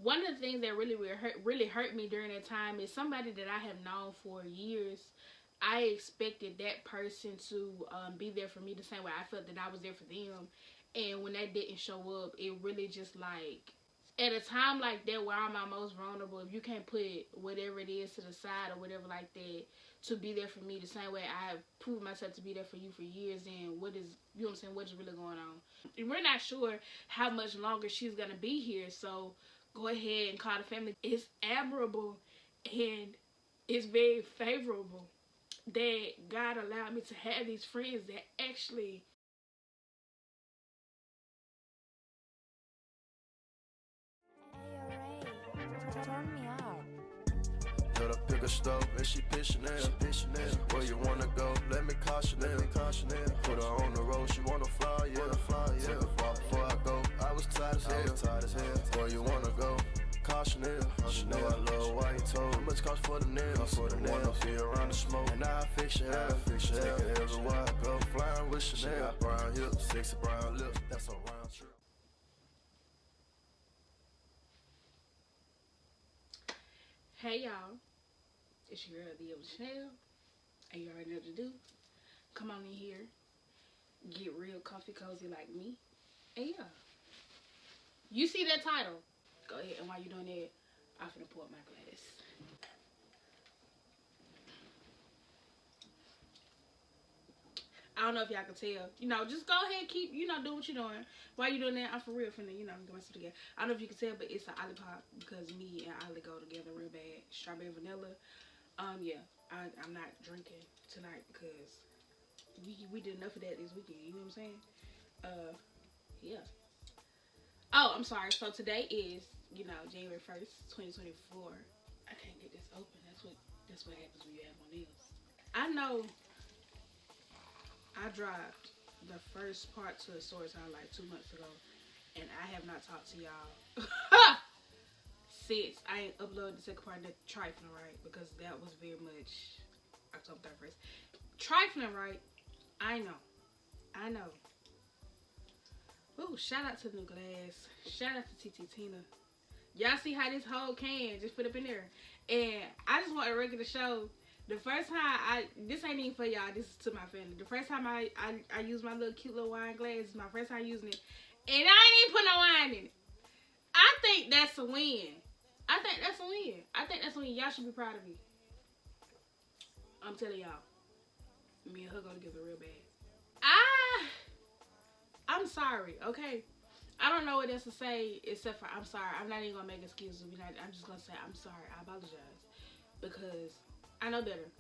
one of the things that really hurt me during that time is somebody that I have known for years. I expected that person to be there for me the same way I felt that I was there for them. And when that didn't show up, it really just like, at a time like that where I'm my most vulnerable, if you can't put whatever it is to the side or whatever like that to be there for me the same way I have proved myself to be there for you for years, then what is, you know what I'm saying, what is really going on? And we're not sure how much longer she's going to be here, so go ahead and call the family. It's admirable and it's very favorable that God allowed me to have these friends that actually turn me out. Let her pick a stove and she pitching it. Where you wanna go? Let me caution it. Put her on the road, she wanna fly, yeah. Take a fall before I go. I was tired as hell. Where you wanna go? Caution it. She know I love white toes. How much cost for the nails? Wanna be around the smoke, and I fix your hair. Take it everywhere I go. Flying with Chanel. She got brown hips, sexy brown lips. That's a round trip. Hey y'all, it's your girl, the Evelyn Chanel, and you already know what to do. Come on in here, get real comfy cozy like me, and yeah, you see that title? Go ahead, and while you're doing that, I'm finna pour up my glass. I don't know if y'all can tell. You know, just go ahead, keep, you know, doing what you're doing. While you're doing that, I'm for real finna, you know, get myself together. I don't know if you can tell, but it's an Olipop because me and Ollie go together real bad. Strawberry vanilla. Yeah, I'm not drinking tonight because we did enough of that this weekend. You know what I'm saying? Yeah. Oh, I'm sorry. So today is, you know, January 1st, 2024. I can't get this open. That's what happens when you have one of these. I know. I dropped the first part to a story time like 2 months ago, and I have not talked to y'all since. I ain't uploaded the second part of Trifling Right because that was very much October 31st. Trifling Right, I know. Ooh, shout out to the new glass. Shout out to TT Tina. Y'all see how this whole can just put up in there, and I just want a record to show. The first time this ain't even for y'all, this is to my family. The first time I used my little cute little wine glass, it's my first time using it, and I ain't even put no wine in it. I think that's a win. I think that's a win. Y'all should be proud of me. I'm telling y'all, me and her go together real bad. I'm sorry, okay? I don't know what else to say except for I'm sorry. I'm not even gonna make excuses. I'm just gonna say I'm sorry. I apologize because I know better.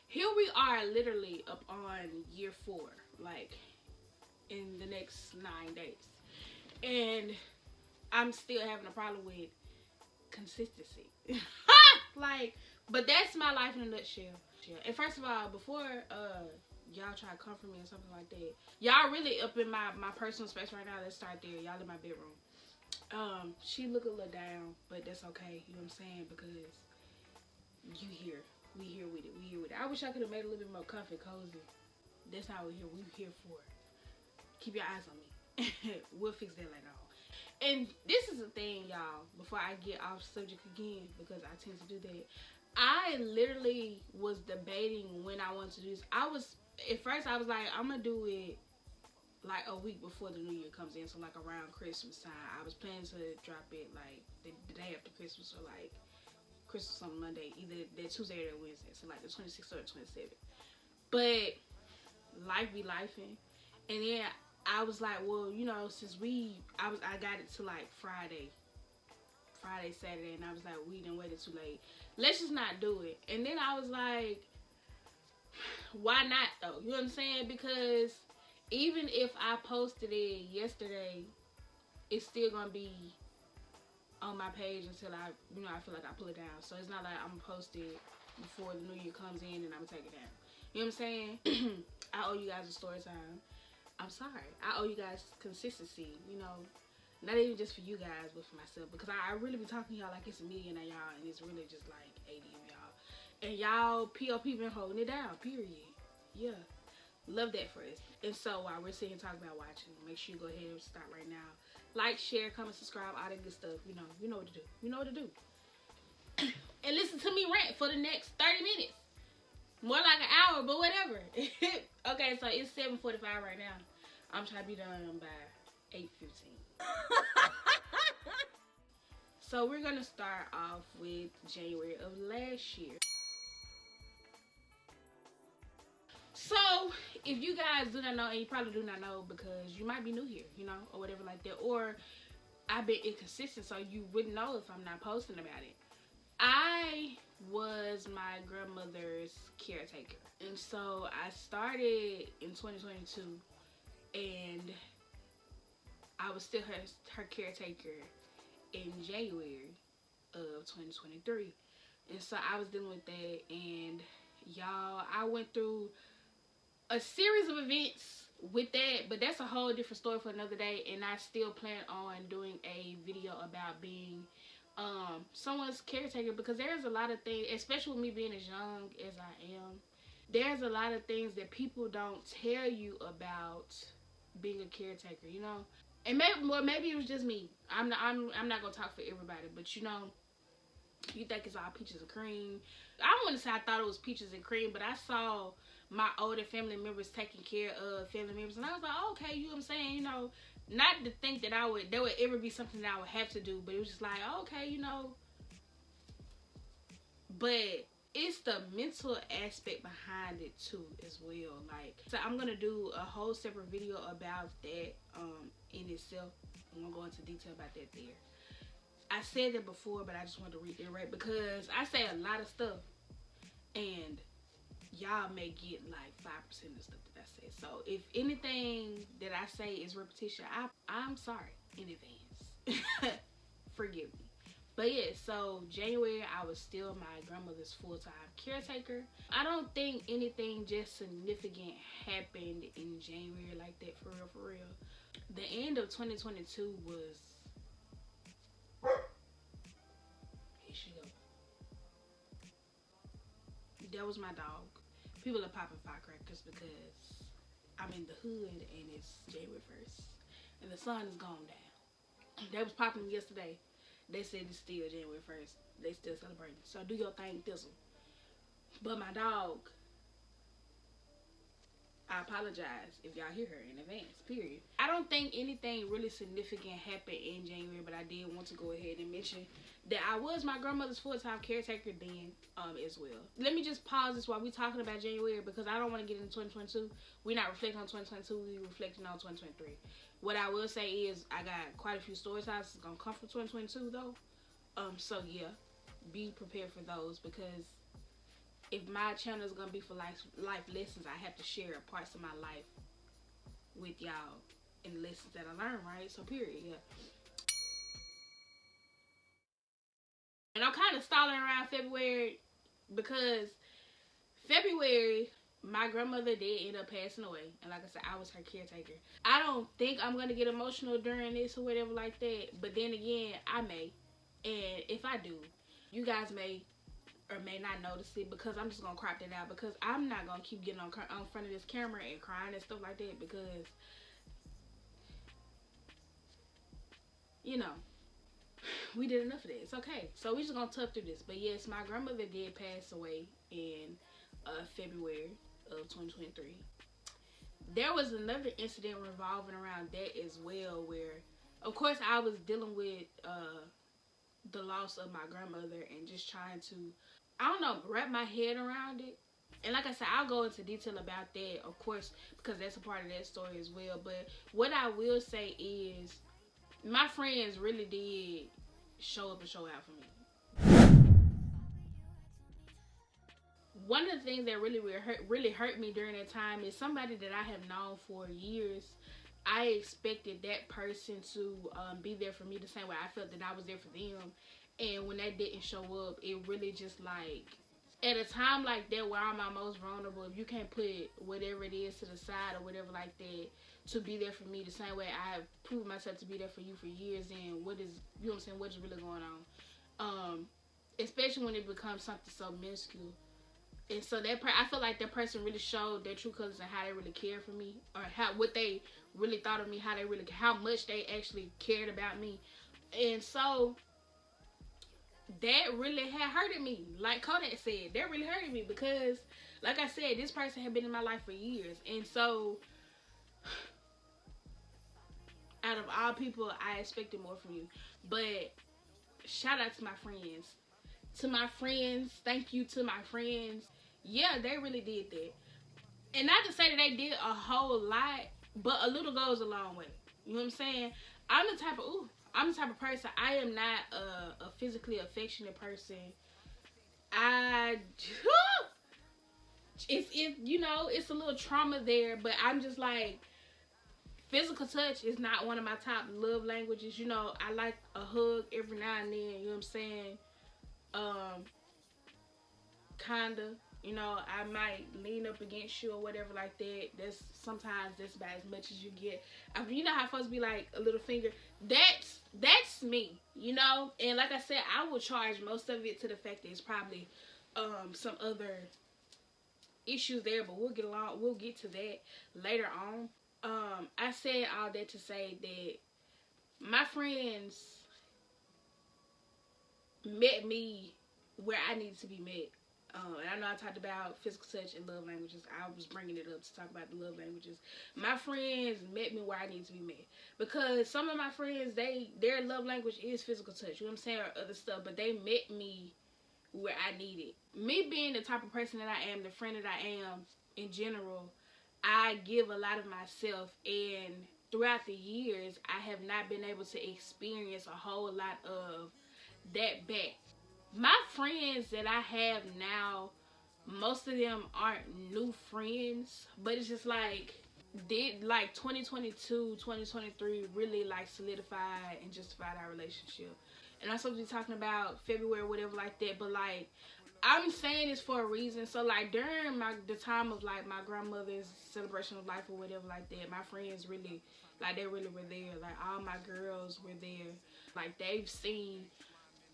Here we are literally up on year 4, like in the next 9 days. And I'm still having a problem with consistency. Like, but that's my life in a nutshell. And first of all, before y'all try to comfort me or something like that, y'all really up in my personal space right now. Let's start there. Y'all in my bedroom. She look a little down, but that's okay. You know what I'm saying? Because you here. We here with it. I wish I could have made it a little bit more comfy, cozy. That's how we're here. We're here for it. Keep your eyes on me. We'll fix that later on. And this is the thing, y'all, before I get off subject again, because I tend to do that. I literally was debating when I wanted to do this. At first I was like, I'm going to do it like a week before the new year comes in. So like around Christmas time. I was planning to drop it like the day after Christmas, or like Christmas on Monday, either that Tuesday or that Wednesday, so like the 26th or the 27th. But life be lifing, and then I was like, well, you know, since I got it to like Friday, Saturday, and I was like, we done waited too late. Let's just not do it. And then I was like, why not though? You know what I'm saying? Because even if I posted it yesterday, it's still gonna be on my page until I feel like I pull it down. So it's not like I'm gonna post it before the new year comes in and I'm gonna take it down. You know what I'm saying? I owe you guys a story time. I'm sorry. I owe you guys consistency. You know, not even just for you guys, but for myself. Because I really be talking to y'all like it's a million of y'all, and it's really just like 80 of y'all. And y'all POP been holding it down. Period. Yeah. Love that for us. And so while we're sitting and talking about watching, make sure you go ahead and stop right now. Like, share, comment, subscribe, all that good stuff. You know what to do. You know what to do. And listen to me rant for the next 30 minutes. More like an hour, but whatever. Okay, so it's 7:45 right now. I'm trying to be done by 8:15. So we're gonna start off with January of last year. So if you guys do not know, and you probably do not know because you might be new here, or whatever like that, or I've been inconsistent, so you wouldn't know if I'm not posting about it. I was my grandmother's caretaker, and so I started in 2022, and I was still her caretaker in January of 2023, and so I was dealing with that, and y'all, I went through a series of events with that, but that's a whole different story for another day, and I still plan on doing a video about being someone's caretaker, because there's a lot of things, especially with me being as young as I am, there's a lot of things that people don't tell you about being a caretaker, and maybe it was just me. I'm not gonna talk for everybody, but you think it's all peaches and cream. I don't want to say I thought it was peaches and cream, but I saw my older family members taking care of family members, and I was like, oh, okay, you know what I'm saying, not to think that there would ever be something that I would have to do, but it was just like, oh, okay, but it's the mental aspect behind it too as well. Like, so I'm gonna do a whole separate video about that in itself. I'm gonna go into detail about that there. I said that before, but I just wanted to reiterate because I say a lot of stuff, and y'all may get like 5% of the stuff that I say. So if anything that I say is repetition, I'm sorry in advance. Forgive me. But yeah, so January, I was still my grandmother's full-time caretaker. I don't think anything just significant happened in January like that, for real. The end of 2022 was... Here she go. That was my dog. People are popping firecrackers because I'm in the hood and it's January 1st. And the sun is gone down. They was popping yesterday. They said it's still January 1st. They still celebrating. So do your thing, Thistle. But my dog, I apologize if y'all hear her in advance, period. I don't think anything really significant happened in January, but I did want to go ahead and mention that I was my grandmother's full-time caretaker then as well. Let me just pause this while we're talking about January, because I don't want to get into 2022. We're not reflecting on 2022, we're reflecting on 2023. What I will say is I got quite a few stories that's going to come from 2022 though. So yeah, be prepared for those, because if my channel is going to be for life lessons, I have to share parts of my life with y'all and lessons that I learned, right? So period, yeah. And I'm kind of stalling around February because February, my grandmother did end up passing away. And like I said, I was her caretaker. I don't think I'm going to get emotional during this or whatever like that. But then again, I may. And if I do, you guys may or may not notice it, because I'm just going to crop that out. Because I'm not going to keep getting on front of this camera and crying and stuff like that. Because, we did enough of that. It's okay. So we just gonna tough through this. But yes, my grandmother did pass away in February of 2023. There was another incident revolving around that as well, where of course I was dealing with the loss of my grandmother and just trying to, I don't know, wrap my head around it. And like I said, I'll go into detail about that, of course, because that's a part of that story as well. But what I will say is, my friends really did show up and show out for me. One of the things that really hurt me during that time is somebody that I have known for years. I expected that person to be there for me the same way I felt that I was there for them. And when that didn't show up, it really just like, at a time like that where I'm my most vulnerable, if you can't put whatever it is to the side or whatever like that to be there for me the same way I have proved myself to be there for you for years, and what is, you know what I'm saying, what is really going on, especially when it becomes something so minuscule. And so I feel like that person really showed their true colors and how they really cared for me, or what they really thought of me, how much they actually cared about me. And so that really had hurted me. Like Kodak said, that really hurted me because, like I said, this person had been in my life for years. And so, out of all people, I expected more from you. But shout out to my friends. To my friends, thank you to my friends. Yeah, they really did that. And not to say that they did a whole lot, but a little goes a long way. You know what I'm saying? I'm the type of person. I am not a physically affectionate person. It's a little trauma there, but I'm just like, physical touch is not one of my top love languages. I like a hug every now and then. You know what I'm saying? Kinda. I might lean up against you or whatever like that. Sometimes that's about as much as you get. You know how folks be like a little finger. That's me. And like I said, I will charge most of it to the fact that it's probably some other issues there, but we'll get to that later on. I said all that to say that my friends met me where I needed to be met. And I know I talked about physical touch and love languages. I was bringing it up to talk about the love languages. My friends met me where I needed to be met. Because some of my friends, their love language is physical touch. You know what I'm saying? Or other stuff. But they met me where I needed. Me being the type of person that I am, the friend that I am in general, I give a lot of myself. And throughout the years, I have not been able to experience a whole lot of that back. My friends that I have now, most of them aren't new friends, but it's just like 2022, 2023 really like solidified and justified our relationship. And I'm supposed to be talking about February or whatever like that, but like I'm saying this for a reason. So like during the time of like my grandmother's celebration of life or whatever like that, my friends really they really were there. Like all my girls were there. Like they've seen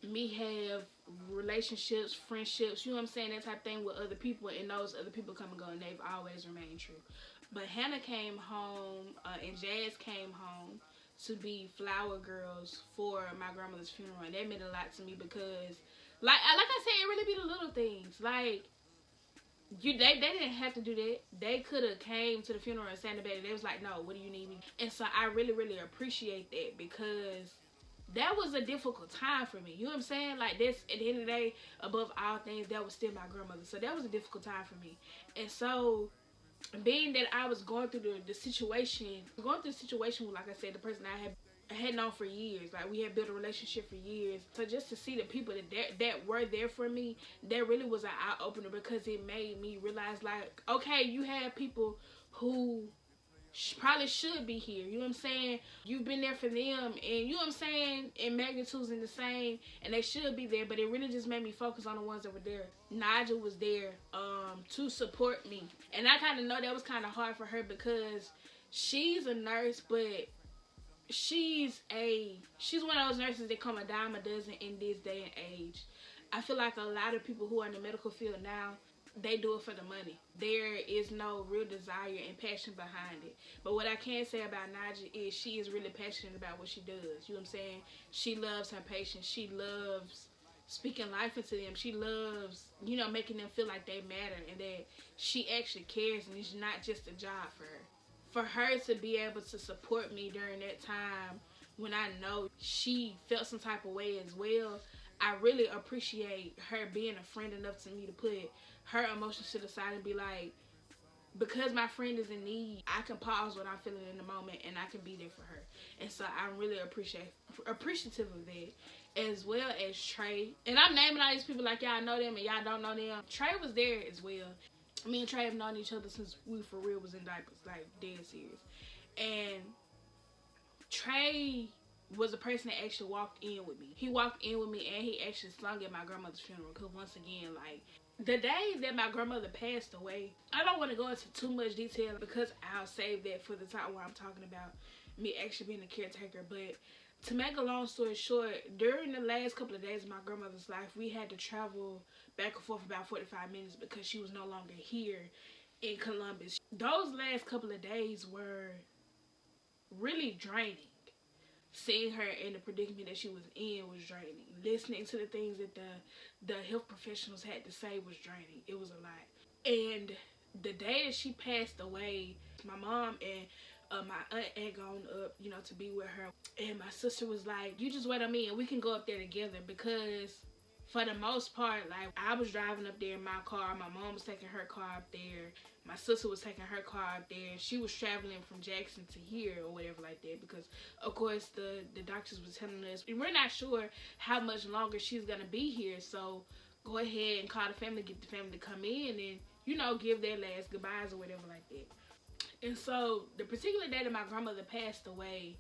me have relationships, friendships, you know what I'm saying, that type of thing with other people, and those other people come and go, and they've always remained true. But Hannah came home, and Jazz came home to be flower girls for my grandmother's funeral, and that meant a lot to me because, like I said, it really be the little things. Like, they didn't have to do that. They could have came to the funeral and sat in the bed, and they was like, no, what do you need me? And so I really, really appreciate that because that was a difficult time for me. You know what I'm saying? Like, this, at the end of the day, above all things, that was still my grandmother. So that was a difficult time for me. And so, being that I was going through the situation with, like I said, the person I had known for years. Like, we had built a relationship for years. So just to see the people that were there for me, that really was an eye-opener because it made me realize, like, okay, you have people who probably should be here. You know what I'm saying? You've been there for them, and you know what I'm saying, in magnitudes in the same, and they should be there, but it really just made me focus on the ones that were there. Nigel was there to support me, and I kind of know that was kind of hard for her because she's a nurse, but she's one of those nurses that come a dime a dozen in this day and age. I feel like a lot of people who are in the medical field now, they do it for the money. There is no real desire and passion behind it. But what I can say about Naja is she is really passionate about what she does. You know what I'm saying? She loves her patients. She loves speaking life into them. She loves, making them feel like they matter and that she actually cares and it's not just a job for her. For her to be able to support me during that time when I know she felt some type of way as well, I really appreciate her being a friend enough to me to put her emotions to the side and be like, because my friend is in need, I can pause what I'm feeling in the moment and I can be there for her. And so I'm really appreciative of that, as well as Trey. And I'm naming all these people like y'all know them and y'all don't know them. Trey was there as well. Me and Trey have known each other since we for real was in diapers, like dead serious. And Trey was a person that actually walked in with me. He walked in with me and he actually sung at my grandmother's funeral. Because once again, like, the day that my grandmother passed away, I don't want to go into too much detail because I'll save that for the time where I'm talking about me actually being a caretaker. But To make a long story short, during the last couple of days of my grandmother's life, we had to travel back and forth about 45 minutes because she was no longer here in Columbus. Those last couple of days were really draining. Seeing her in the predicament that she was in was draining. Listening to the things that the health professionals had to say was draining. It was a lot. And the day that she passed away, my mom and my aunt had gone up, you know, to be with her. And my sister was like, you just wait on me and we can go up there together, because for the most part, like, I was driving up there in my car. My mom was taking her car up there. My sister was taking her car up there. She was traveling from Jackson to here or whatever like that, because, of course, the doctors was telling us, we're not sure how much longer she's going to be here. So go ahead and call the family, get the family to come in and, you know, give their last goodbyes or whatever like that. And so the particular day that my grandmother passed away,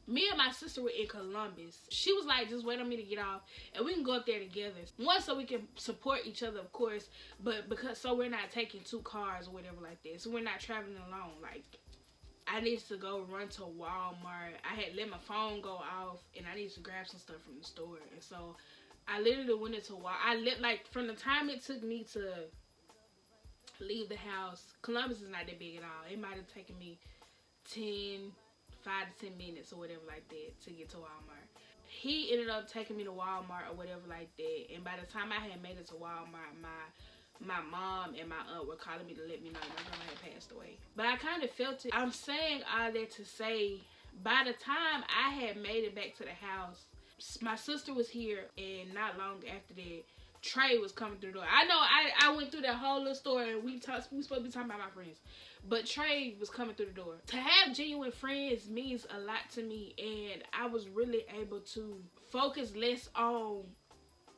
me and my sister were in Columbus. She was like, just wait on me to get off and we can go up there together. One, so we can support each other, of course, but because so we're not taking two cars or whatever like that. So we're not traveling alone. Like, I needed to go run to Walmart. I had let my phone go off and I needed to grab some stuff from the store. And so I literally went into Walmart. Like, from the time it took me to leave the house, Columbus is not that big at all. It might have taken me 5 to 10 minutes or whatever like that to get to Walmart. He ended up taking me to Walmart or whatever like that, and by the time I had made it to Walmart, my mom and my aunt were calling me to let me know my grandma had passed away. But I kind of felt it. I'm saying all that to say, by the time I had made it back to the house, my sister was here, and not long after that, Trey was coming through the door. I know I went through that whole little story, and we supposed to be talking about my friends. But Trey was coming through the door. To have genuine friends means a lot to me, and I was really able to focus less on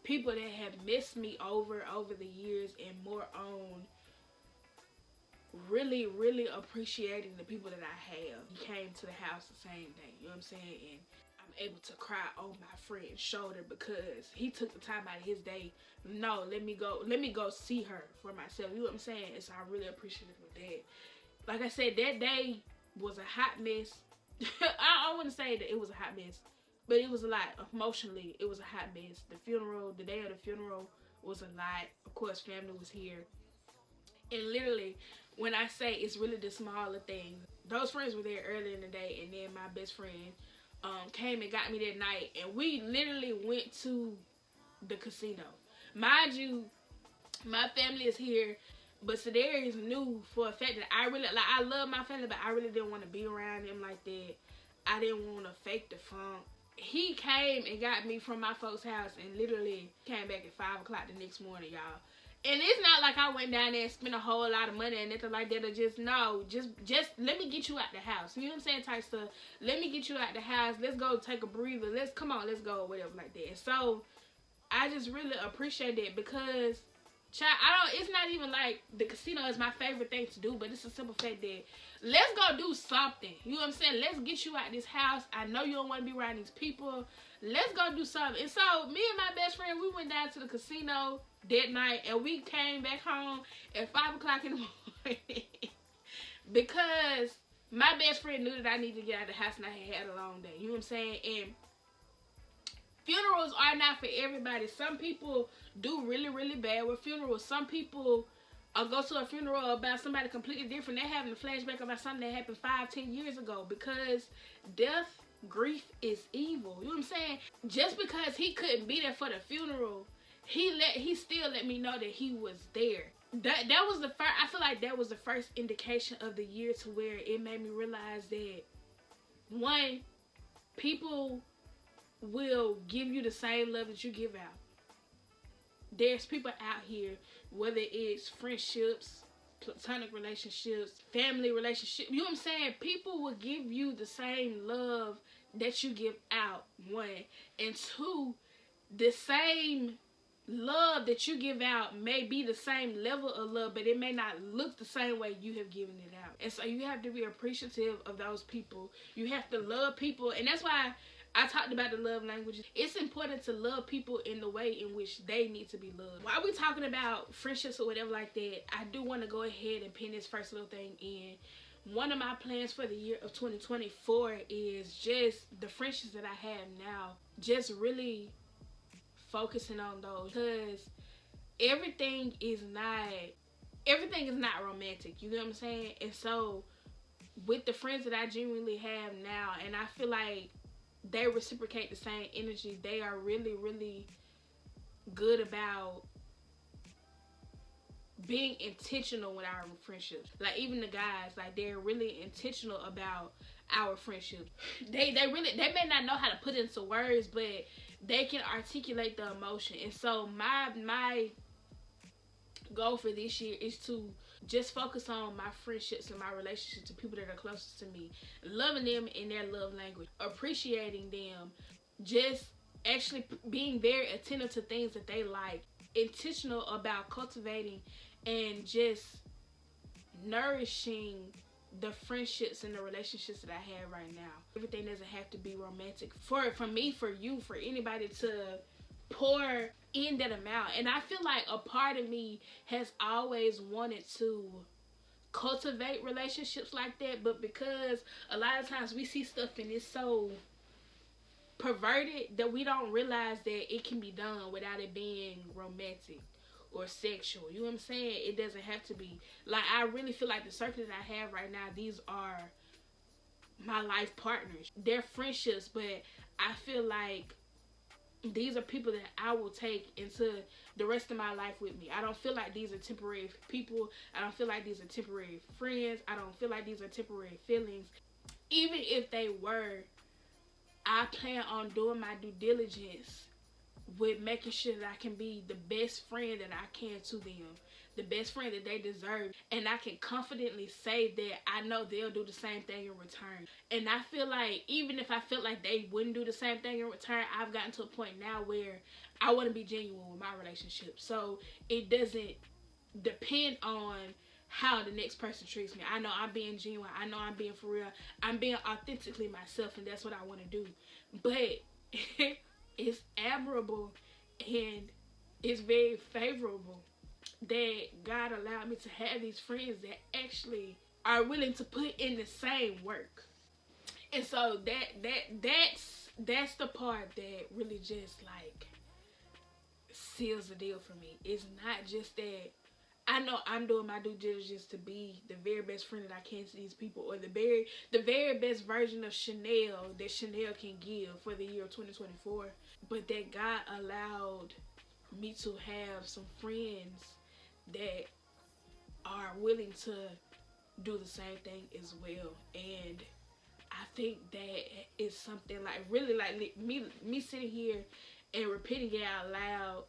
people that have missed me over the years and more on really, really appreciating the people that I have. He came to the house the same day, you know what I'm saying? And I'm able to cry on my friend's shoulder because he took the time out of his day. No, let me go see her for myself. You know what I'm saying? And so I really appreciate that. Like I said, that day was a hot mess. I wouldn't say that it was a hot mess, but it was a lot. Emotionally, it was a hot mess. The day of the funeral was a lot. Of course, family was here. And literally, when I say it's really the smaller things, those friends were there early in the day, and then my best friend came and got me that night, and we literally went to the casino. Mind you, my family is here, but Sedarius knew for a fact that I love my family, but I really didn't want to be around them like that. I didn't want to fake the funk. He came and got me from my folks' house and literally came back at 5 o'clock the next morning, y'all. And it's not like I went down there and spent a whole lot of money and nothing like that, or just let me get you out the house. You know what I'm saying? Type stuff. Let me get you out the house. Let's go take a breather. Let's go, or whatever like that. And so I just really appreciate that because, child, it's not even like the casino is my favorite thing to do, but it's a simple fact that let's go do something. You know what I'm saying? Let's get you out this house. I know you don't want to be around these people. Let's go do something. And so me and my best friend, we went down to the casino that night, and we came back home at 5 o'clock in the morning because my best friend knew that I needed to get out of the house and I had a long day. You know what I'm saying? And funerals are not for everybody. Some people do really, really bad with funerals. Some people go to a funeral about somebody completely different. They're having a flashback about something that happened 5-10 years ago because death, grief is evil. You know what I'm saying? Just because he couldn't be there for the funeral, he still let me know that he was there. That was the first. I feel like that was the first indication of the year to where it made me realize that, one, people will give you the same love that you give out. There's people out here, whether it's friendships, platonic relationships, family relationships, you know what I'm saying? People will give you the same love that you give out, one. And two, the same love that you give out may be the same level of love, but it may not look the same way you have given it out. And so you have to be appreciative of those people. You have to love people. And that's why I talked about the love languages. It's important to love people in the way in which they need to be loved. While we're talking about friendships or whatever like that, I do want to go ahead and pin this first little thing in. one of my plans for the year of 2024 is just the friendships that I have now, just really focusing on those, because everything is not romantic, you know what I'm saying? And so with the friends that I genuinely have now, and I feel like they reciprocate the same energy, they are really, really good about being intentional with our friendships. Like, even the guys, like, they're really intentional about our friendship. They may not know how to put into words, but they can articulate the emotion. And so my goal for this year is to just focus on my friendships and my relationships to people that are closest to me, loving them in their love language, appreciating them, just actually being very attentive to things that they like, intentional about cultivating and just nourishing the friendships and the relationships that I have right now. Everything doesn't have to be romantic. For me, for you, for anybody to pour in that amount. And I feel like a part of me has always wanted to cultivate relationships like that, but because a lot of times we see stuff and it's so perverted that we don't realize that it can be done without it being romantic or sexual. You know what I'm saying? It doesn't have to be. Like, I really feel like the circle that I have right now, these are my life partners. They're friendships, but I feel like these are people that I will take into the rest of my life with me. I don't feel like these are temporary people. I don't feel like these are temporary friends. I don't feel like these are temporary feelings. Even if they were, I plan on doing my due diligence with making sure that I can be the best friend that I can to them, the best friend that they deserve, and I can confidently say that I know they'll do the same thing in return. And I feel like even if I felt like they wouldn't do the same thing in return, I've gotten to a point now where I want to be genuine with my relationship, so it doesn't depend on how the next person treats me. I know I'm being genuine, I know I'm being for real, I'm being authentically myself, and that's what I want to do. But it's admirable and it's very favorable that God allowed me to have these friends that actually are willing to put in the same work. And so that's the part that really just like seals the deal for me. It's not just that I know I'm doing my due diligence to be the very best friend that I can to these people, or the very best version of Chanel that Chanel can give for the year of 2024. But that God allowed me to have some friends that are willing to do the same thing as well. And I think that is something like really like me sitting here and repeating it out loud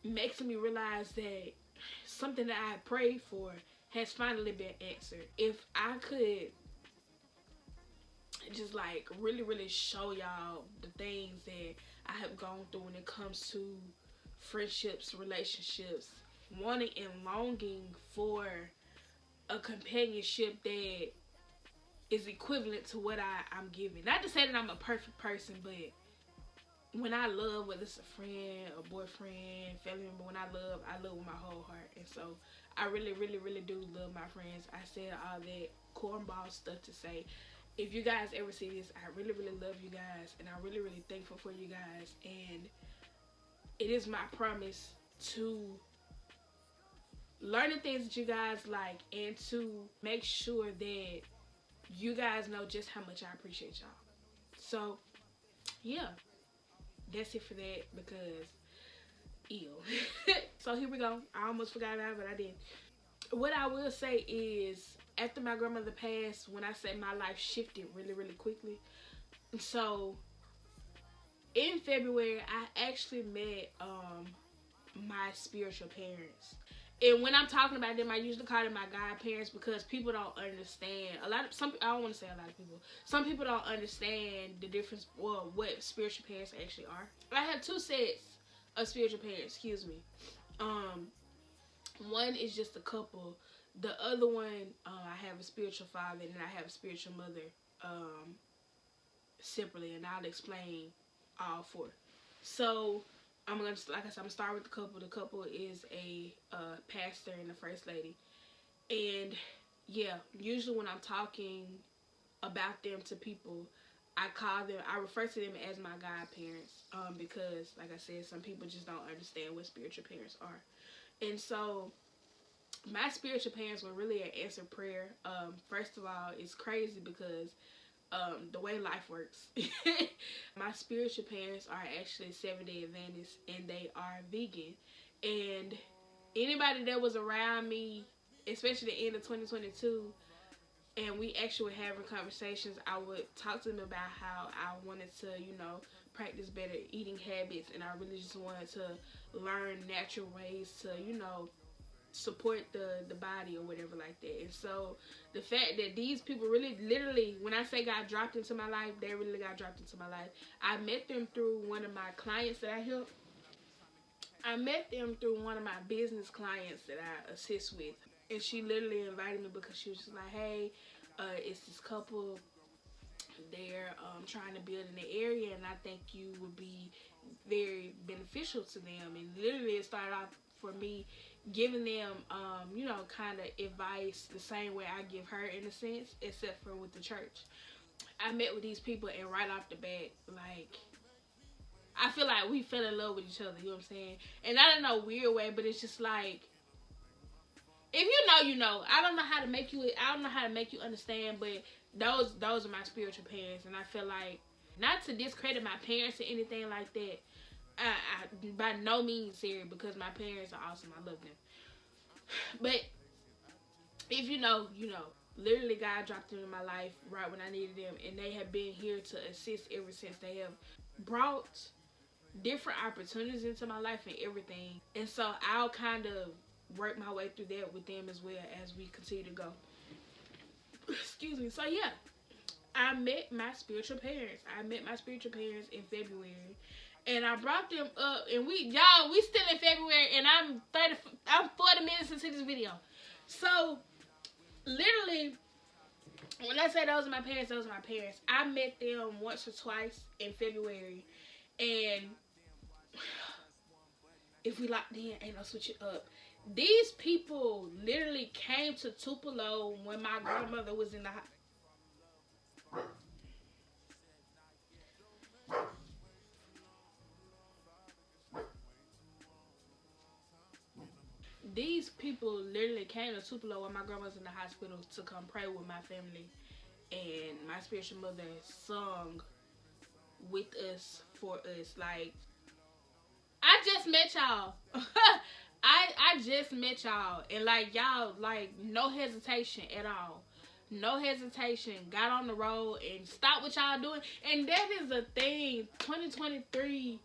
makes me realize that something that I prayed for has finally been answered. If I could just like really show y'all the things that I have gone through when it comes to friendships, relationships, wanting and longing for a companionship that is equivalent to what I'm giving. Not to say that I'm a perfect person, but when I love, whether it's a friend, a boyfriend, family member, when I love with my whole heart. And so I really do love my friends. I said all that cornball stuff to say, if you guys ever see this, I really love you guys, and I'm really thankful for you guys. And it is my promise to learn the things that you guys like, and to make sure that you guys know just how much I appreciate y'all. So yeah, that's it for that, because ew. So here we go. I almost forgot about it, but I did. What I will say is, after my grandmother passed, when I say my life shifted really quickly. So in February, I actually met my spiritual parents. And when I'm talking about them, I usually call them my godparents, because people don't understand. I don't want to say a lot of people. Some people don't understand the difference, well, what spiritual parents actually are. I have two sets of spiritual parents, excuse me. One is just a couple. The other one, I have a spiritual father, and I have a spiritual mother, separately, and I'll explain all four. So I'm gonna start with the couple. The couple is a pastor and a first lady, and yeah, usually when I'm talking about them to people, I refer to them as my godparents, because, like I said, some people just don't understand what spiritual parents are. And so, my spiritual parents were really an answered prayer. First of all, it's crazy because the way life works. My spiritual parents are actually Seventh-day Adventists, and they are vegan. And anybody that was around me, especially the end of 2022, and we actually were having conversations, I would talk to them about how I wanted to, practice better eating habits, and I really just wanted to learn natural ways to, support the body or whatever like that. And so the fact that these people really literally, when I say God dropped into my life, they really got dropped into my life. I met them through one of my clients that I help. I met them through one of my business clients that I assist with. And she literally invited me because she was just like, hey, it's this couple, they're trying to build in the area, and I think you would be very beneficial to them. And literally it started off for me giving them, kind of advice the same way I give her in a sense, except for with the church. I met with these people, and right off the bat, like, I feel like we fell in love with each other, you know what I'm saying? And not in a weird way, but it's just like, if you know, you know. I don't know how to make you understand, but those are my spiritual parents. And I feel like, not to discredit my parents or anything like that, I by no means serious, because my parents are awesome. I love them. But if you know, you know. Literally, God dropped them in my life right when I needed them, and they have been here to assist ever since. They have brought different opportunities into my life and everything. And so I'll kind of work my way through that with them as well as we continue to go. Excuse me. So yeah, I met my spiritual parents. In February. And I brought them up, and we still in February, and I'm 40 minutes into this video. So literally, when I say those are my parents, those are my parents. I met them once or twice in February, and if we locked in, ain't no switching up. These people literally came to Tupelo when my grandmother was in the hospital. These people literally came to Tupelo when my grandma was in the hospital to come pray with my family. And my spiritual mother sung with us, for us. Like, I just met y'all. I just met y'all. And like, y'all, like, no hesitation at all. No hesitation. Got on the road and stopped what y'all doing. And that is a thing. 2023.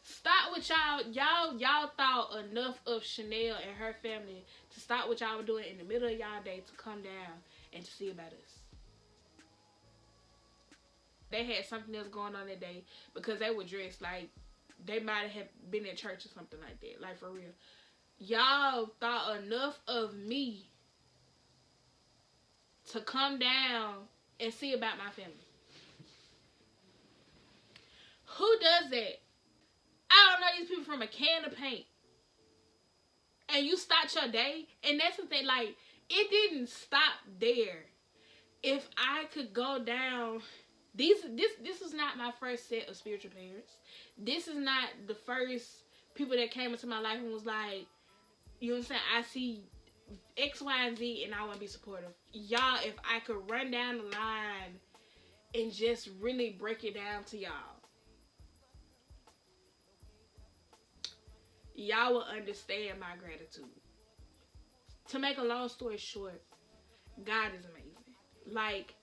Stop what y'all thought enough of Chanel and her family to stop what y'all were doing in the middle of y'all day to come down and to see about us. They had something else going on that day because they were dressed like they might have been in church or something like that. Like, for real. Y'all thought enough of me to come down and see about my family. Who does that? I don't know these people from a can of paint. And you start your day. And that's the thing, like, it didn't stop there. If I could go down, this was not my first set of spiritual parents. This is not the first people that came into my life and was like, you know what I'm saying, I see X, Y, and Z and I want to be supportive. Y'all, if I could run down the line and just really break it down to y'all will understand my gratitude. To make a long story short, God is amazing. Like,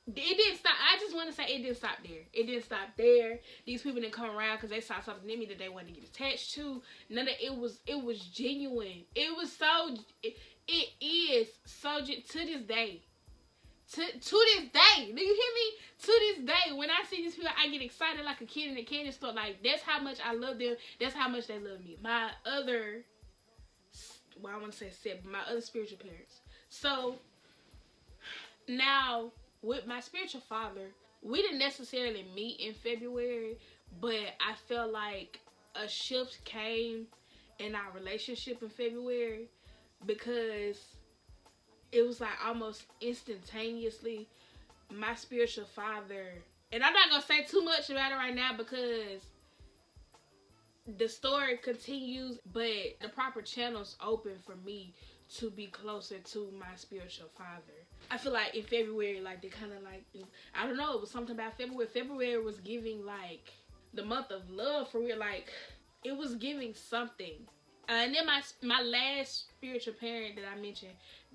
it didn't stop. I just want to say it didn't stop there. It didn't stop there. These people didn't come around because they saw something in me that they wanted to get attached to. None of it was genuine. It was so. It is so to this day. To this day, do you hear me? To this day, when I see these people, I get excited like a kid in a candy store. Like, that's how much I love them. That's how much they love me. My other, well, I want to say my other spiritual parents. So now with my spiritual father, we didn't necessarily meet in February, but I felt like a shift came in our relationship in February, because it was like almost instantaneously my spiritual father, and I'm not gonna say too much about it right now because the story continues, but the proper channels open for me to be closer to my spiritual father. I feel like in February, like they kind of like, I don't know, it was something about February. February was giving like the month of love for real. Like it was giving something. And then my last spiritual parent that I mentioned,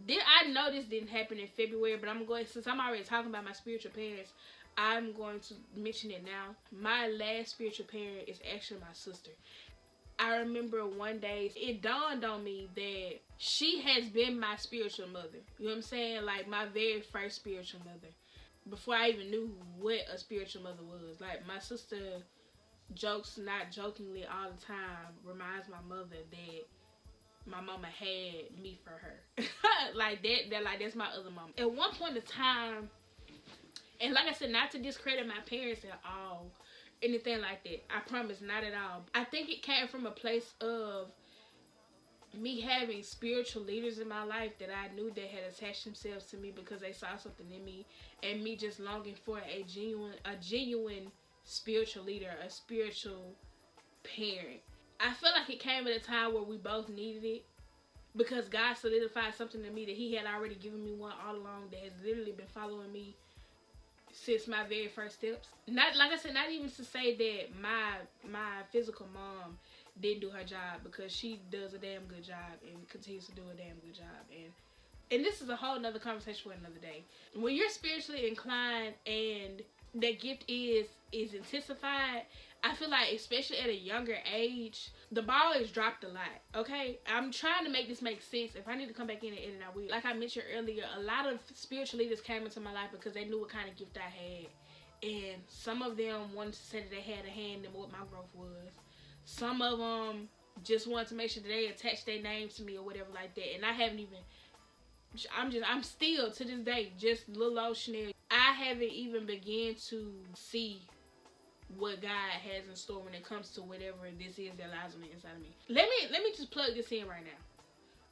I know this didn't happen in February, but I'm going, since I'm already talking about my spiritual parents, I'm going to mention it now. My last spiritual parent is actually my sister. I remember one day it dawned on me that she has been my spiritual mother. You know what I'm saying? Like my very first spiritual mother. Before I even knew what a spiritual mother was. Like my sister jokes, not jokingly all the time, reminds my mother that my mama had me for her. Like that's my other mama. At one point in time, and like I said, not to discredit my parents at all, anything like that. I promise, not at all. I think it came from a place of me having spiritual leaders in my life that I knew that had attached themselves to me because they saw something in me, and me just longing for a genuine spiritual leader, a spiritual parent. I feel like it came at a time where we both needed it, because God solidified something in me that He had already given me one all along that has literally been following me since my very first steps. Not, like I said, not even to say that my physical mom didn't do her job, because she does a damn good job and continues to do a damn good job. And this is a whole nother conversation for another day. When you're spiritually inclined and that gift is intensified, I feel like, especially at a younger age, the ball is dropped a lot, okay? I'm trying to make this make sense. If I need to come back in and edit, I will. Like I mentioned earlier, a lot of spiritual leaders came into my life because they knew what kind of gift I had. And some of them wanted to say that they had a hand in what my growth was. Some of them just wanted to make sure that they attached their names to me or whatever like that. And I haven't even, I'm still, to this day, just little old Chanel. I haven't even begun to see what God has in store when it comes to whatever this is that lies on the inside of me. Let me just plug this in right now.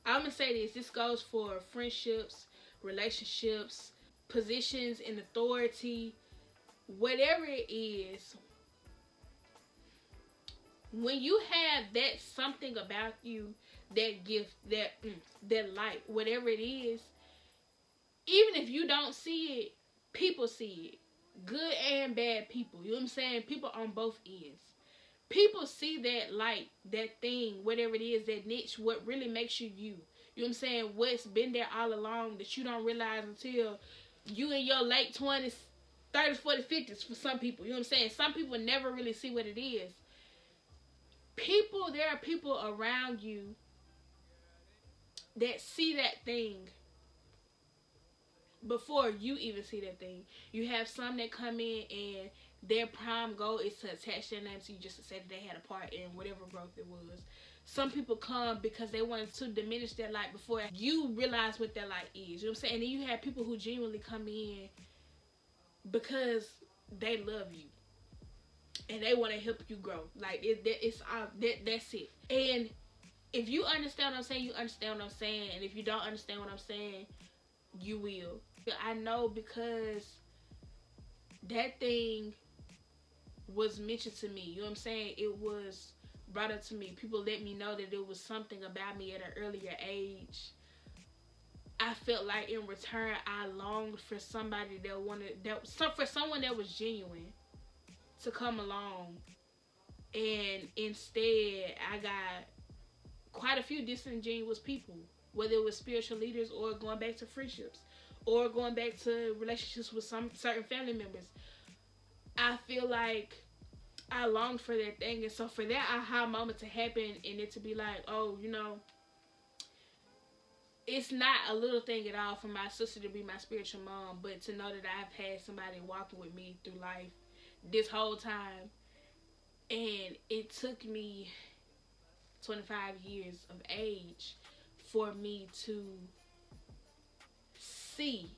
I'm gonna say this. This goes for friendships, relationships, positions in authority, whatever it is. When you have that something about you, that gift, that light, whatever it is, even if you don't see it, people see it. Good and bad people. You know what I'm saying? People on both ends. People see that light, that thing, whatever it is, that niche, what really makes you you. You know what I'm saying? What's been there all along that you don't realize until you in your late 20s, 30s, 40s, 50s for some people. You know what I'm saying? Some people never really see what it is. There are people around you that see that thing before you even see that thing. You have some that come in and their prime goal is to attach their name to you just to say that they had a part in whatever growth it was. Some people come because they wanted to diminish their light before you realize what their light is. You know what I'm saying? And then you have people who genuinely come in because they love you and they want to help you grow. Like that's it. And if you understand what I'm saying, you understand what I'm saying. And if you don't understand what I'm saying, you will. I know, because that thing was mentioned to me. You know what I'm saying? It was brought up to me. People let me know that there was something about me at an earlier age. I felt like in return, I longed for somebody for someone that was genuine to come along. And instead, I got quite a few disingenuous people, whether it was spiritual leaders or going back to friendships or going back to relationships with some certain family members. I feel like I longed for that thing. And so for that aha moment to happen and it to be like, oh, you know, it's not a little thing at all for my sister to be my spiritual mom, but to know that I've had somebody walking with me through life this whole time. And it took me 25 years of age for me to see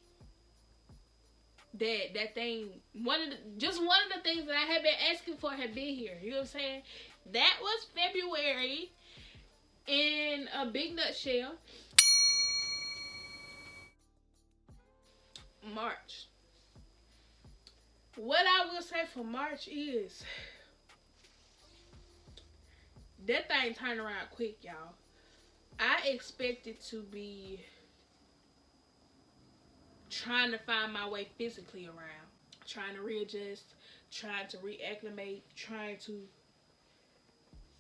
that thing. One of the things that I had been asking for had been here. You know what I'm saying? That was February. In a big nutshell, March. What I will say for March is that thing turned around quick, y'all. I expected to be trying to find my way physically around, trying to readjust, trying to reacclimate, trying to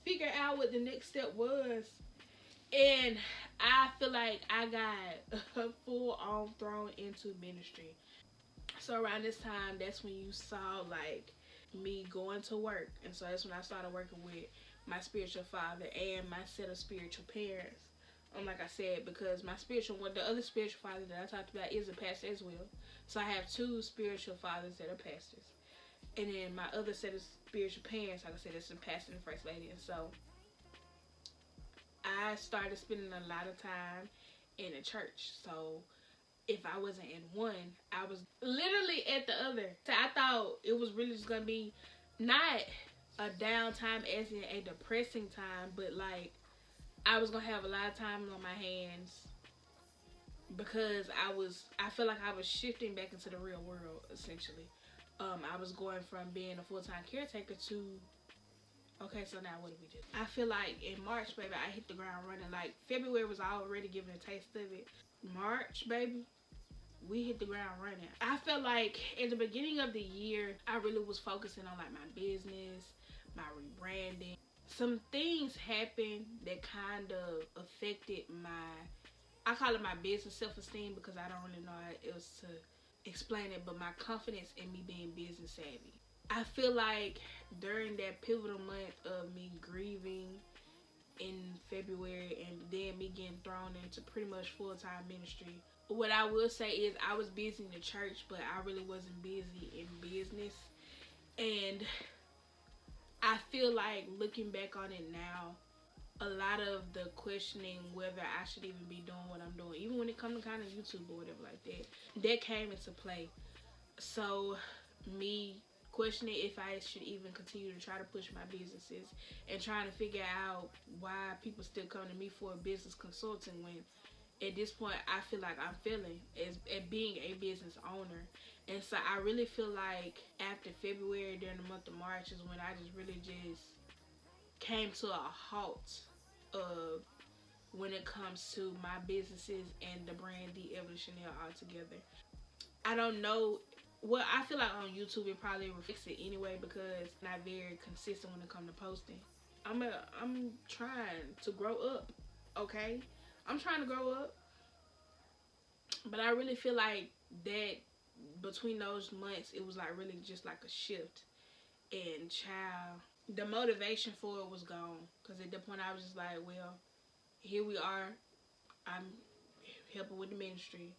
figure out what the next step was. And I feel like I got full on thrown into ministry. So around this time, that's when you saw like me going to work. And so that's when I started working with my spiritual father and my set of spiritual parents. Like I said, because my spiritual one, the other spiritual father that I talked about is a pastor as well. So I have two spiritual fathers that are pastors. And then my other set of spiritual parents, like I said, is a pastor and first lady. And so I started spending a lot of time in a church. So if I wasn't in one, I was literally at the other. So I thought it was really just going to be not a downtime as in a depressing time, but like I was going to have a lot of time on my hands because I feel like I was shifting back into the real world, essentially. I was going from being a full-time caretaker to, okay, so now what do we do? I feel like in March, baby, I hit the ground running. Like, February was already giving a taste of it. March, baby, we hit the ground running. I felt like at the beginning of the year, I really was focusing on, like, my business, my rebranding. Some things happened that kind of affected I call it my business self-esteem because I don't really know how else to explain it, but my confidence in me being business savvy. I feel like during that pivotal month of me grieving in February and then me getting thrown into pretty much full-time ministry, what I will say is I was busy in the church, but I really wasn't busy in business. And I feel like looking back on it now, a lot of the questioning whether I should even be doing what I'm doing, even when it comes to kind of YouTube or whatever like that came into play. So me questioning if I should even continue to try to push my businesses and trying to figure out why people still come to me for business consulting when at this point I feel like I'm failing as being a business owner. And so I really feel like after February, during the month of March is when I just really just came to a halt of when it comes to my businesses and the brand the Evelyn Chanel altogether. I don't know. Well, I feel like on YouTube it probably reflects it anyway because I'm not very consistent when it comes to posting. I'm trying to grow up, okay? I'm trying to grow up. But I really feel like that between those months, it was like really just like a shift. And child, the motivation for it was gone. Because at that point I was just like, well, here we are. I'm helping with the ministry.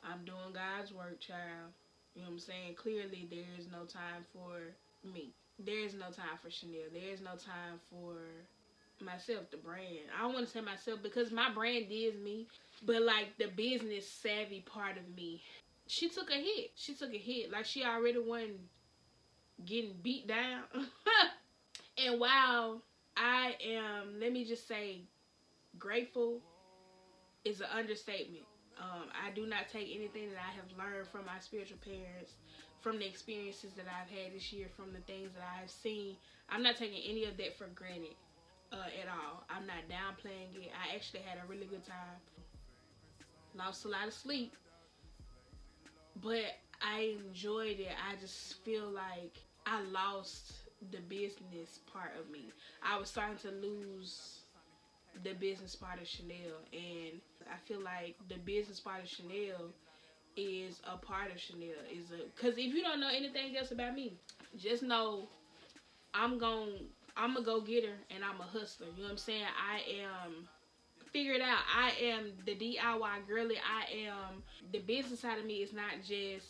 I'm doing God's work, child. You know what I'm saying? Clearly, there is no time for me. There is no time for Chanel. There is no time for myself, the brand. I don't want to say myself because my brand is me. But, like, the business savvy part of me, she took a hit. She took a hit. Like, she already wasn't getting beat down. And while I am, let me just say, grateful is an understatement. I do not take anything that I have learned from my spiritual parents, from the experiences that I've had this year, from the things that I have seen. I'm not taking any of that for granted at all. I'm not downplaying it. I actually had a really good time. Lost a lot of sleep. But I enjoyed it. I just feel like I lost the business part of me. I was starting to lose the business part of Chanel, and I feel like the business part of Chanel is a part of Chanel. Because if you don't know anything else about me, just know I'm a go-getter and I'm a hustler. You know what I'm saying? I am figured out. I am the DIY girly. I am the business side of me. Is not just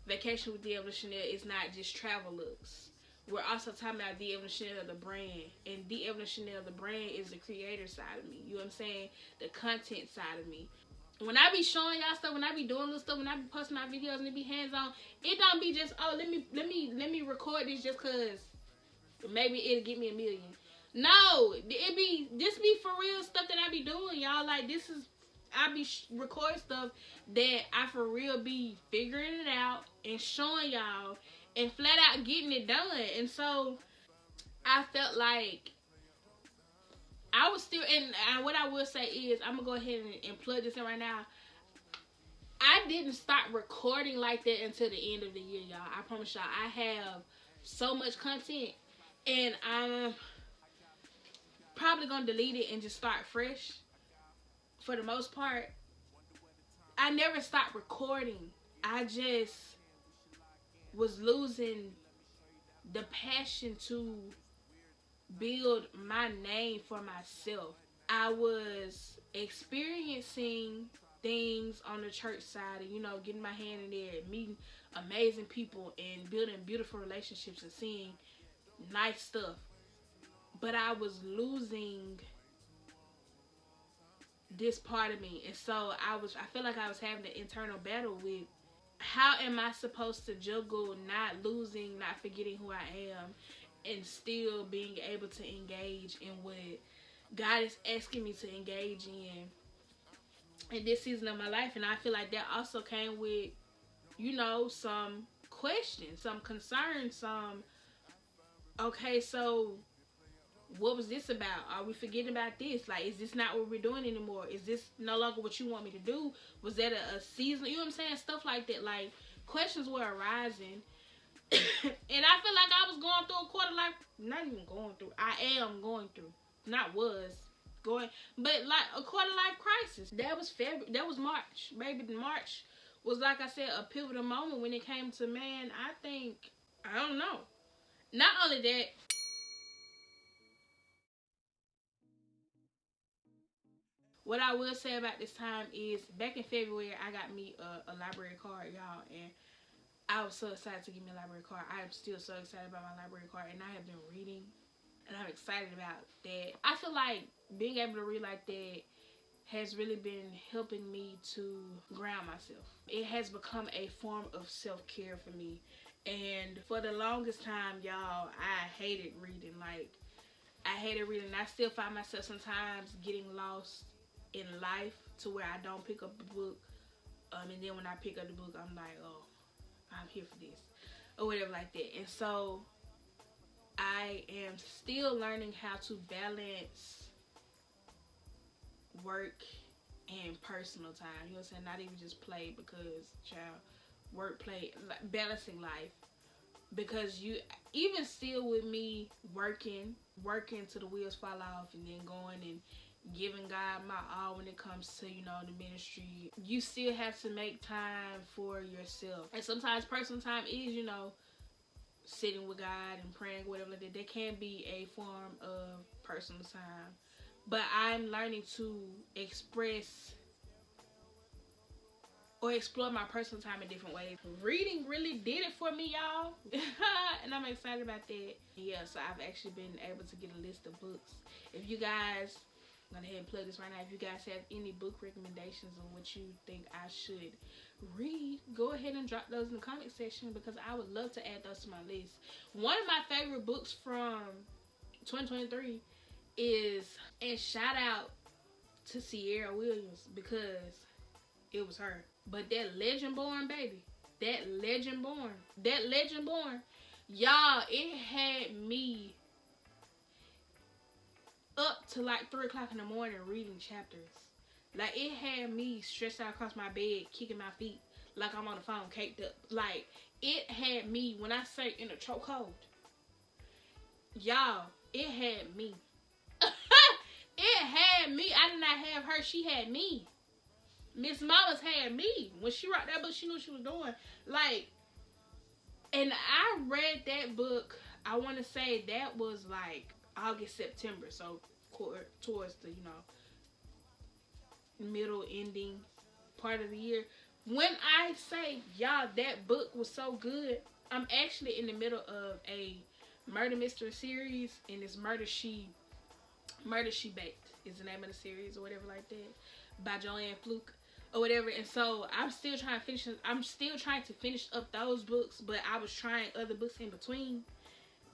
vacation with the Evelyn Chanel. It's not just travel looks. We're also talking about the Evelyn Chanel, the brand. And the Evelyn Chanel, the brand, is the creator side of me. You know what I'm saying? The content side of me. When I be showing y'all stuff, when I be doing little stuff, when I be posting my videos and it be hands-on, it don't be just, oh, let me record this just because maybe it'll get me a million. No, it be this be for real stuff that I be doing, y'all. Like this is I be recording stuff that I for real be figuring it out and showing y'all and flat out getting it done. And so I felt like I was still, and what I will say is, I'm gonna go ahead and plug this in right now. I didn't start recording like that until the end of the year, y'all. I promise y'all, I have so much content, and I'm probably gonna delete it and just start fresh. For the most part, I never stopped recording. I just was losing the passion to build my name for myself. I was experiencing things on the church side and, you know, getting my hand in there and meeting amazing people and building beautiful relationships and seeing nice stuff. But I was losing this part of me. And so I feel like I was having an internal battle with how am I supposed to juggle not losing, not forgetting who I am, and still being able to engage in what God is asking me to engage in this season of my life. And I feel like that also came with, you know, some questions, some concerns, some, okay, so what was this about? Are we forgetting about this? Like, is this not what we're doing anymore? Is this no longer what you want me to do? Was that a season? You know what I'm saying? Stuff like that. Like, questions were arising. And I feel like I was going through a quarter life, not even going through, I am going through, not was going, but like a quarter life crisis. That was February, that was March. Maybe March was, like I said, a pivotal moment when it came to, man, I think, I don't know. Not only that, what I will say about this time is back in February, I got me a library card, y'all, and I was so excited to get me a library card. I am still so excited about my library card, and I have been reading, and I'm excited about that. I feel like being able to read like that has really been helping me to ground myself. It has become a form of self-care for me, and for the longest time, y'all, I hated reading. Like, I hated reading. I still find myself sometimes getting lost in life to where I don't pick up the book, and then when I pick up the book, I'm like, oh, I'm here for this, or whatever like that. And so I am still learning how to balance work and personal time. You know what I'm saying? Not even just play, because child, work, play, balancing life. Because you, even still with me working till the wheels fall off, and then going and giving God my all when it comes to, you know, the ministry, you still have to make time for yourself. And sometimes personal time is, you know, sitting with God and praying, whatever like that. That can be a form of personal time. But I'm learning to express or explore my personal time in different ways. Reading really did it for me, y'all. And I'm excited about that. Yeah, so I've actually been able to get a list of books. If you guys, I'm gonna go ahead and plug this right now. If you guys have any book recommendations on what you think I should read, go ahead and drop those in the comment section, because I would love to add those to my list. One of my favorite books from 2023 is, and shout out to Sierra Williams, because it was her. But that Legend Born, baby, that Legend Born, y'all, it had me up to like 3 o'clock in the morning reading chapters. Like, it had me stretched out across my bed, kicking my feet like I'm on the phone, caked up. Like, it had me, when I say in a chokehold, y'all, it had me. It had me. I did not have her, she had me. Miss Mama's had me. When she wrote that book, she knew what she was doing. Like, and I read that book, I want to say that was like August, September. So, towards the, you know, middle, ending part of the year. When I say, y'all, that book was so good, I'm actually in the middle of a murder mystery series, and it's Murder She Baked is the name of the series, or whatever like that, by Joanne Fluke, or whatever. And so I'm still trying to finish up those books, but I was trying other books in between,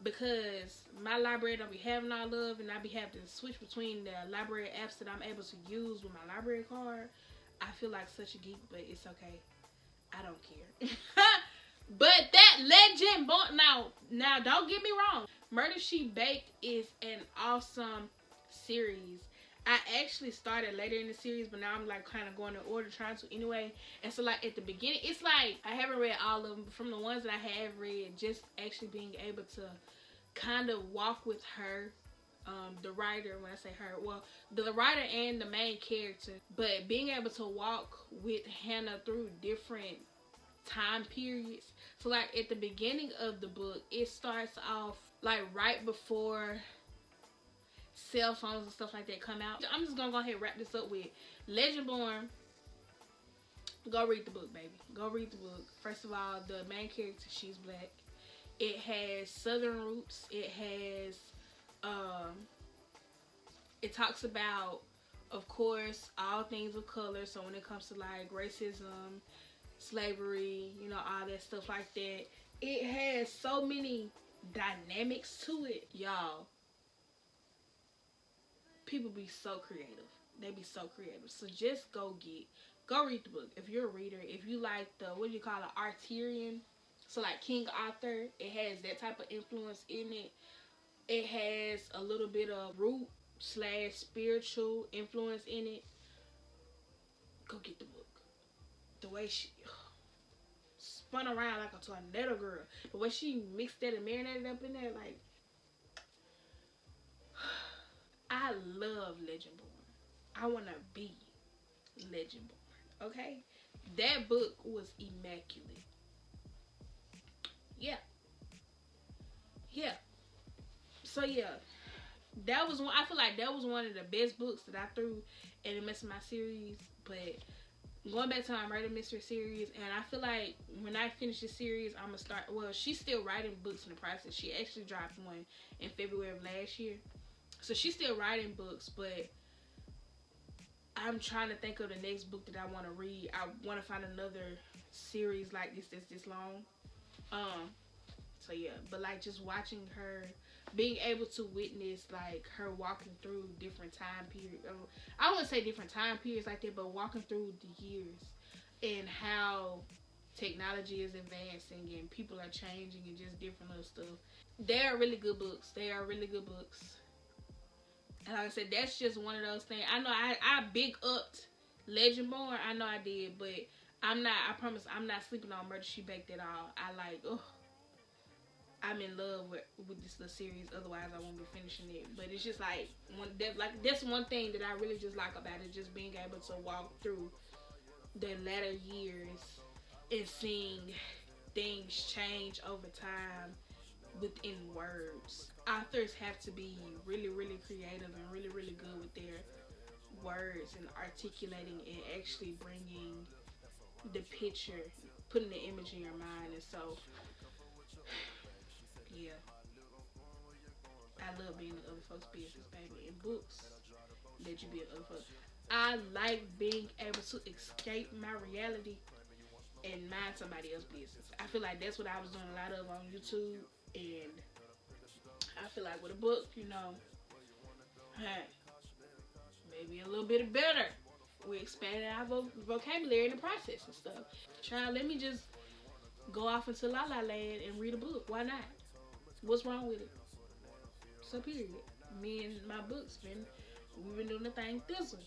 because my library don't be having all of, and I be having to switch between the library apps that I'm able to use with my library card. I feel like such a geek, but it's okay. I don't care. But that Legend Born, now don't get me wrong. Murder She Baked is an awesome series. I actually started later in the series, but now I'm like kind of going in order, trying to anyway. And so like at the beginning, it's like I haven't read all of them, but from the ones that I have read, just actually being able to kind of walk with her, the writer, when I say her, well, the writer and the main character, but being able to walk with Hannah through different time periods. So like at the beginning of the book, it starts off like right before cell phones and stuff like that come out. I'm just gonna go ahead and wrap this up with Legend Born. Go read the book, baby. Go read the book. First of all, the main character, she's black. It has southern roots. It has it talks about, of course, all things of color. So when it comes to like racism, slavery, you know, all that stuff like that, it has so many dynamics to it, y'all. People be so creative. They be so creative. So just go read the book. If you're a reader, if you like the, what do you call it, Arthurian, so like King Arthur, it has that type of influence in it. It has a little bit of root / spiritual influence in it. Go get the book. The way she spun around like a tornado girl, the way she mixed that and marinated up in there, like, I love Legend Born. I want to be Legend Born. Okay? That book was immaculate. Yeah. Yeah. So yeah. That was one, I feel like that was one of the best books that I threw in the midst of my series. But going back to my murder mystery series, and I feel like when I finish this series, I'm gonna start, well, she's still writing books in the process. She actually dropped one in February of last year. So she's still writing books, but I'm trying to think of the next book that I want to read. I want to find another series like this that's this long. So yeah, but like just watching her, being able to witness like her walking through different time periods. I wouldn't say different time periods like that, but walking through the years and how technology is advancing and people are changing and just different little stuff. They are really good books. They are really good books. And like I said, that's just one of those things. I know I big upped Legend Born. I know I did, but I promise I'm not sleeping on Murder She Baked at all. I'm in love with this little series. Otherwise, I won't be finishing it. But it's just like that's one thing that I really just like about it. Just being able to walk through the latter years and seeing things change over time within words. Authors have to be really, really creative and really, really good with their words and articulating and actually bringing the picture, putting the image in your mind. And so, yeah, I love being in other folks' business, baby. And books let you be in other folks. I like being able to escape my reality and mind somebody else's business. I feel like that's what I was doing a lot of on YouTube, and I feel like with a book, you know, hey, maybe a little bit better. We expanded our vocabulary in the process and stuff. Child, let me just go off into La La Land and read a book. Why not? What's wrong with it? So period. Me and my books, we've been doing the thing this one.